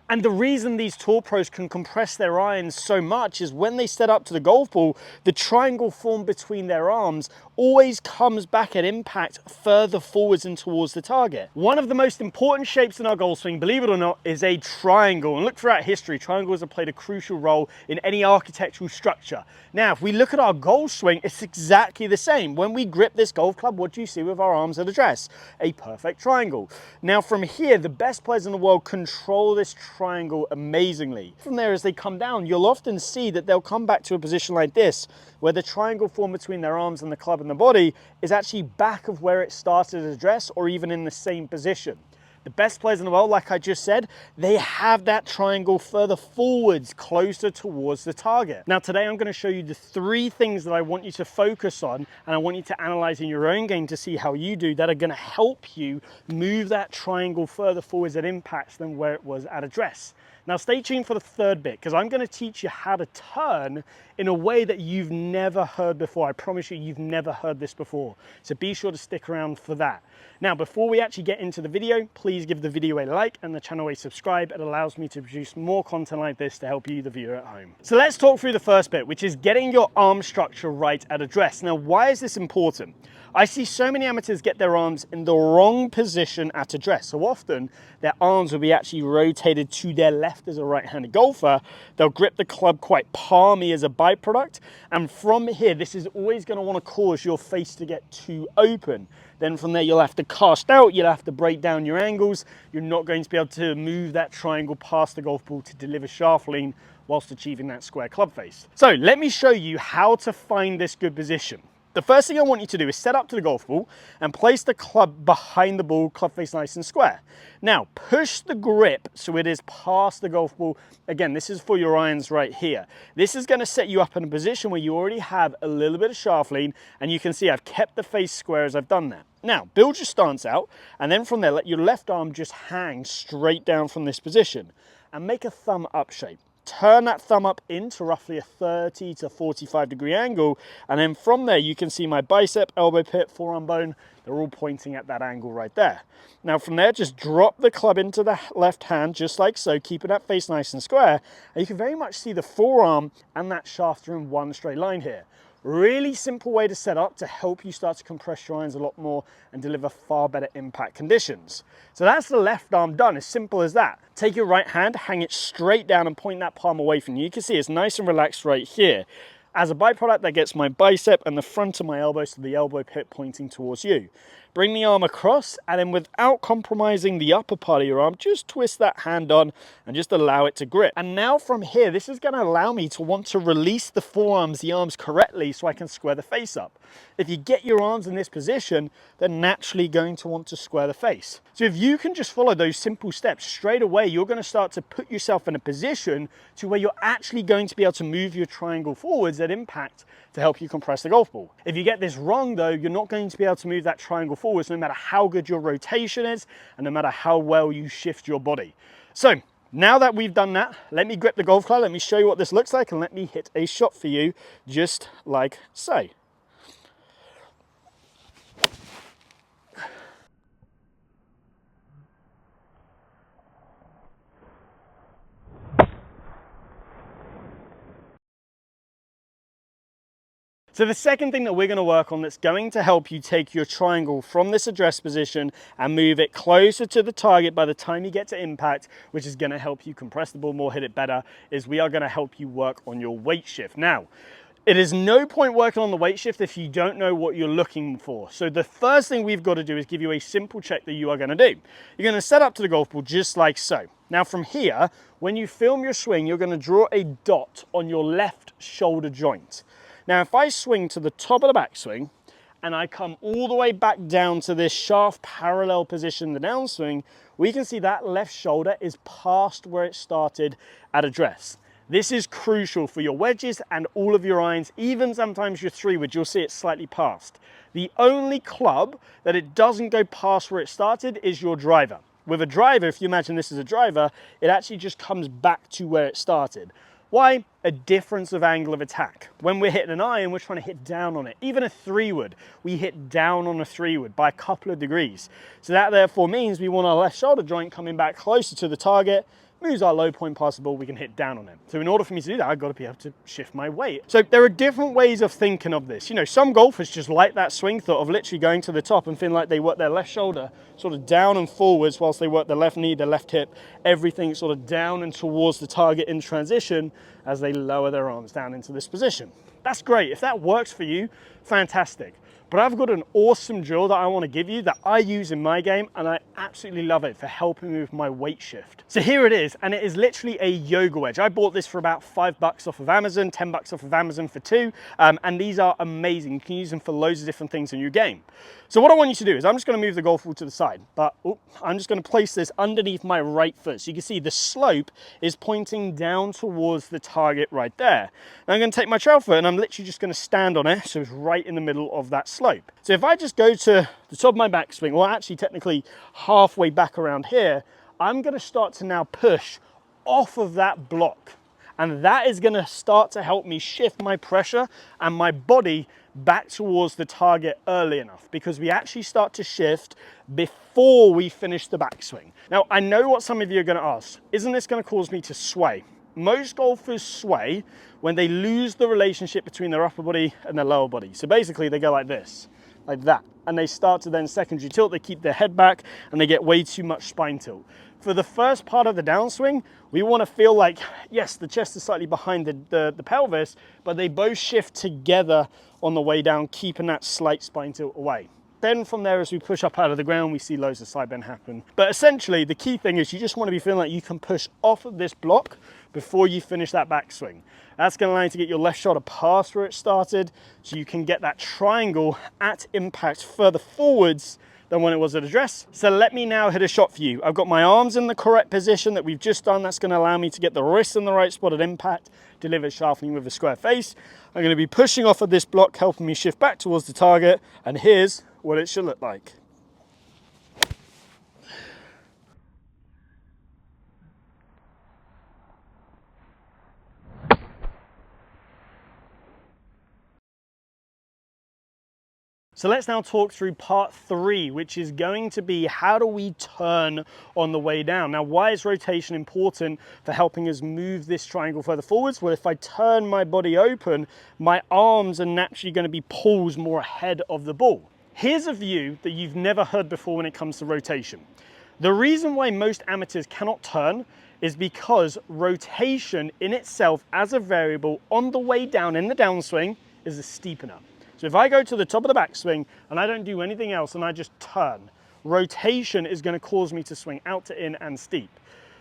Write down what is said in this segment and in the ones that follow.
And the reason these tour pros can compress their irons so much is when they set up to the golf ball, the triangle formed between their arms always comes back at impact further forwards and towards the target. One of the most important shapes in our golf swing, believe it or not, is a triangle. And look throughout history, triangles have played a crucial role in any architectural structure. Now, if we look at our golf swing, it's exactly the same. When we grip this golf club, what do you see with our arms at address? A perfect triangle. Now from here, the best players in the world control this triangle amazingly. From there, as they come down, you'll often see that they'll come back to a position like this, where the triangle formed between their arms and the club and the body is actually back of where it started at address, or even in the same position. The best players in the world, like I just said, they have that triangle further forwards, closer towards the target. Now today I'm going to show you the 3 things that I want you to focus on, and I want you to analyze in your own game to see how you do, that are going to help you move that triangle further forwards at impact than where it was at address. Now stay tuned for the 3rd bit, because I'm going to teach you how to turn in a way that you've never heard before. I promise you've never heard this before. So be sure to stick around for that. Now, before we actually get into the video, please give the video a like and the channel a subscribe. It allows me to produce more content like this to help you, the viewer at home. So let's talk through the first bit, which is getting your arm structure right at address. Now, why is this important? I see so many amateurs get their arms in the wrong position at address. So often their arms will be actually rotated to their left as a right-handed golfer. They'll grip the club quite palmy as a byproduct. And from here, this is always going to want to cause your face to get too open. Then from there, you'll have to cast out, you'll have to break down your angles. You're not going to be able to move that triangle past the golf ball to deliver shaft lean whilst achieving that square club face. So let me show you how to find this good position. The first thing I want you to do is set up to the golf ball and place the club behind the ball, club face nice and square. Now, push the grip so it is past the golf ball. Again, this is for your irons right here. This is going to set you up in a position where you already have a little bit of shaft lean, and you can see I've kept the face square as I've done that. Now, build your stance out, and then from there, let your left arm just hang straight down from this position, and make a thumb up shape. Turn that thumb up into roughly a 30 to 45 degree angle, and then from there you can see my bicep, elbow pit, forearm bone, they're all pointing at that angle right there. Now from there, just drop the club into the left hand just like so, keeping that face nice and square, and you can very much see the forearm and that shaft are in one straight line here. Really simple way to set up to help you start to compress your irons a lot more and deliver far better impact conditions. So that's the left arm done, as simple as that. Take your right hand, hang it straight down and point that palm away from you. You can see it's nice and relaxed right here. As a byproduct, that gets my bicep and the front of my elbow, so the elbow pit pointing towards you. Bring the arm across, and then without compromising the upper part of your arm, just twist that hand on and just allow it to grip. And now from here, this is going to allow me to want to release the forearms, the arms correctly, so I can square the face up. If you get your arms in this position, they're naturally going to want to square the face. So if you can just follow those simple steps straight away, you're going to start to put yourself in a position to where you're actually going to be able to move your triangle forwards at impact to help you compress the golf ball. If you get this wrong though, you're not going to be able to move that triangle forwards no matter how good your rotation is and no matter how well you shift your body. So now that we've done that, let me grip the golf club, let me show you what this looks like, and let me hit a shot for you just like so. So the second thing that we're going to work on that's going to help you take your triangle from this address position and move it closer to the target by the time you get to impact, which is going to help you compress the ball more, hit it better, is we are going to help you work on your weight shift. Now, it is no point working on the weight shift if you don't know what you're looking for. So the first thing we've got to do is give you a simple check that you are going to do. You're going to set up to the golf ball just like so. Now from here, when you film your swing, you're going to draw a dot on your left shoulder joint. Now, if I swing to the top of the backswing and I come all the way back down to this shaft parallel position, the downswing, we can see that left shoulder is past where it started at address. This is crucial for your wedges and all of your irons, even sometimes your 3-wood, you'll see it slightly past. The only club that it doesn't go past where it started is your driver. With a driver, if you imagine this is a driver, it actually just comes back to where it started. Why? A difference of angle of attack. When we're hitting an iron, we're trying to hit down on it. Even a 3-wood, we hit down on a 3-wood by a couple of degrees. So that therefore means we want our left shoulder joint coming back closer to the target, moves our low point past the ball, we can hit down on it. So in order for me to do that, I've got to be able to shift my weight. So there are different ways of thinking of this. You know, some golfers just like that swing thought of literally going to the top and feeling like they work their left shoulder sort of down and forwards whilst they work their left knee, their left hip, everything sort of down and towards the target in transition as they lower their arms down into this position. That's great. If that works for you, fantastic. But I've got an awesome drill that I want to give you that I use in my game, and I absolutely love it for helping me with my weight shift. So here it is, and it is literally a yoga wedge. I bought this for about $5 off of Amazon, $10 off of Amazon for two, and these are amazing. You can use them for loads of different things in your game. So what I want you to do is I'm just going to move the golf ball to the side, but I'm just going to place this underneath my right foot. So you can see the slope is pointing down towards the target right there. And I'm going to take my trail foot and I'm literally just going to stand on it, so it's right in the middle of that slope. So if I just go to the top of my backswing, or actually technically halfway back around here, I'm going to start to now push off of that block. And that is going to start to help me shift my pressure and my body back towards the target early enough, because we actually start to shift before we finish the backswing. Now, I know what some of you are going to ask. Isn't this going to cause me to sway? Most golfers sway when they lose the relationship between their upper body and their lower body. So basically they go like this, like that. And they start to then secondary tilt, they keep their head back and they get way too much spine tilt. For the first part of the downswing, we want to feel like, yes, the chest is slightly behind the pelvis, but they both shift together on the way down, keeping that slight spine tilt away. Then from there, as we push up out of the ground, we see loads of side bend happen. But essentially, the key thing is you just want to be feeling like you can push off of this block before you finish that backswing. That's going to allow you to get your left shoulder past where it started, so you can get that triangle at impact further forwards than when it was at address. So let me now hit a shot for you. I've got my arms in the correct position that we've just done. That's going to allow me to get the wrists in the right spot at impact, deliver sharpening with a square face. I'm going to be pushing off of this block, helping me shift back towards the target, and here's what it should look like. So let's now talk through part 3, which is going to be how do we turn on the way down? Now, why is rotation important for helping us move this triangle further forwards? Well, if I turn my body open, my arms are naturally going to be pulled more ahead of the ball. Here's a view that you've never heard before when it comes to rotation. The reason why most amateurs cannot turn is because rotation in itself as a variable on the way down in the downswing is a steepener. So if I go to the top of the backswing and I don't do anything else and I just turn, rotation is going to cause me to swing out to in and steep.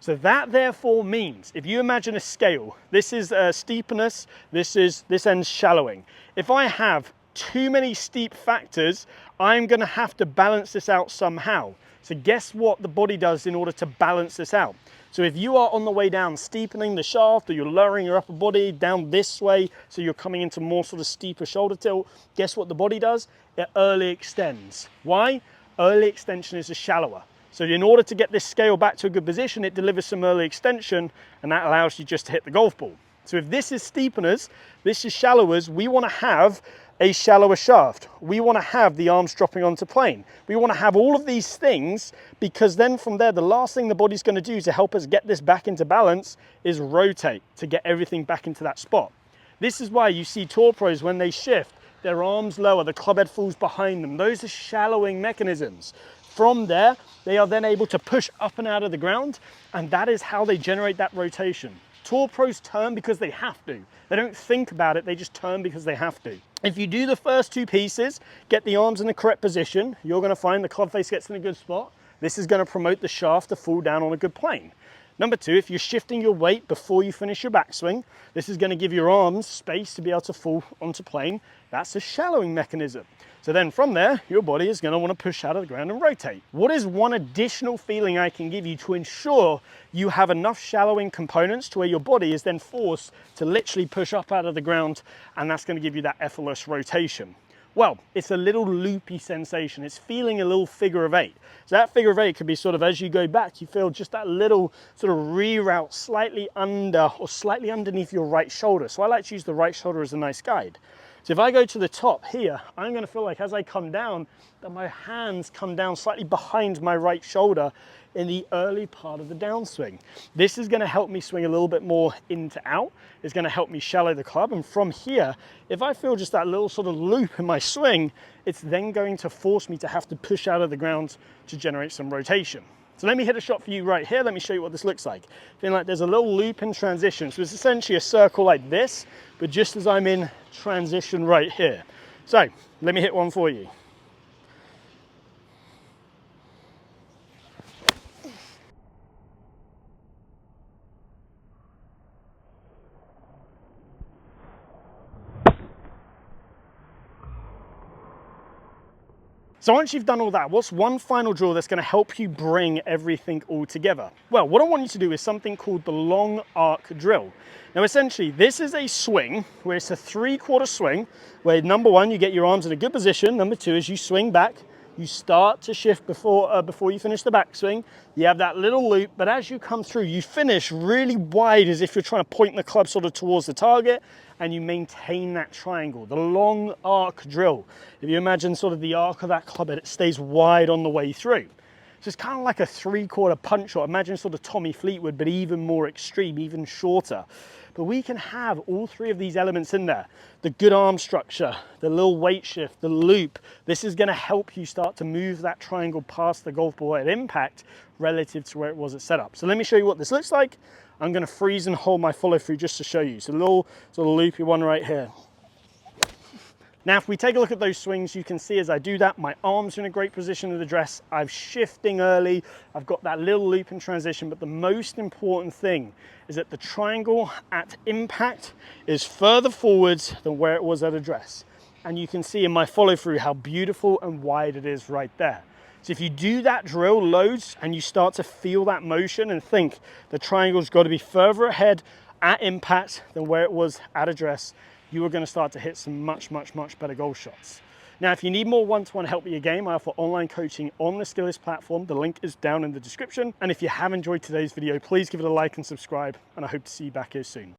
So that therefore means, if you imagine a scale, this is steepness, this ends shallowing. If I have too many steep factors, I'm going to have to balance this out somehow. So guess what the body does in order to balance this out? So if you are on the way down steepening the shaft, or you're lowering your upper body down this way, so you're coming into more sort of steeper shoulder tilt, guess what the body does? It early extends. Why? Early extension is a shallower. So in order to get this scale back to a good position, it delivers some early extension, and that allows you just to hit the golf ball. So if this is steepeners, this is shallowers, we want to have a shallower shaft. We want to have the arms dropping onto plane. We want to have all of these things, because then from there, the last thing the body's going to do to help us get this back into balance is rotate to get everything back into that spot. This is why you see tour pros, when they shift, their arms lower, the club head falls behind them. Those are shallowing mechanisms. From there, they are then able to push up and out of the ground, and that is how they generate that rotation. Tour pros turn because they have to. They don't think about it, they just turn because they have to. If you do the first two pieces, get the arms in the correct position, you're going to find the club face gets in a good spot. This is going to promote the shaft to fall down on a good plane. Number 2, if you're shifting your weight before you finish your backswing, this is going to give your arms space to be able to fall onto plane. That's a shallowing mechanism. So then from there, your body is going to want to push out of the ground and rotate. What is one additional feeling I can give you to ensure you have enough shallowing components to where your body is then forced to literally push up out of the ground, and that's going to give you that effortless rotation? Well, it's a little loopy sensation. It's feeling a little figure of 8. So that figure of 8 could be sort of, as you go back, you feel just that little sort of reroute slightly under or slightly underneath your right shoulder. So I like to use the right shoulder as a nice guide. So if I go to the top here, I'm going to feel like as I come down, that my hands come down slightly behind my right shoulder in the early part of the downswing. This is going to help me swing a little bit more in to out. It's going to help me shallow the club. And from here, if I feel just that little sort of loop in my swing, it's then going to force me to have to push out of the ground to generate some rotation. So let me hit a shot for you right here. Let me show you what this looks like. Feeling like there's a little loop in transition. So it's essentially a circle like this, but just as I'm in transition right here. So let me hit one for you. So once you've done all that, what's one final drill that's going to help you bring everything all together? Well, what I want you to do is something called the long arc drill. Now, essentially, this is a swing where it's a 3/4 swing, where number one, you get your arms in a good position. Number two is you swing back. You start to shift before you finish the backswing. You have that little loop, but as you come through, you finish really wide as if you're trying to point the club sort of towards the target, and you maintain that triangle, the long arc drill. If you imagine sort of the arc of that club, it stays wide on the way through. So it's kind of like a 3/4 punch shot. Imagine sort of Tommy Fleetwood, but even more extreme, even shorter. But we can have all three of these elements in there. The good arm structure, the little weight shift, the loop. This is going to help you start to move that triangle past the golf ball at impact relative to where it was at setup. So let me show you what this looks like. I'm going to freeze and hold my follow through just to show you. So a little sort of loopy one right here. Now, if we take a look at those swings, you can see as I do that, my arms are in a great position of address. I'm shifting early. I've got that little loop in transition, but the most important thing is that the triangle at impact is further forwards than where it was at address. And you can see in my follow through how beautiful and wide it is right there. So if you do that drill loads and you start to feel that motion and think the triangle's got to be further ahead at impact than where it was at address, you are going to start to hit some much better golf shots. Now, if you need more one-to-one help with your game, I offer online coaching on the Skillest platform. The link is down in the description. And if you have enjoyed today's video, please give it a like and subscribe, and I hope to see you back here soon.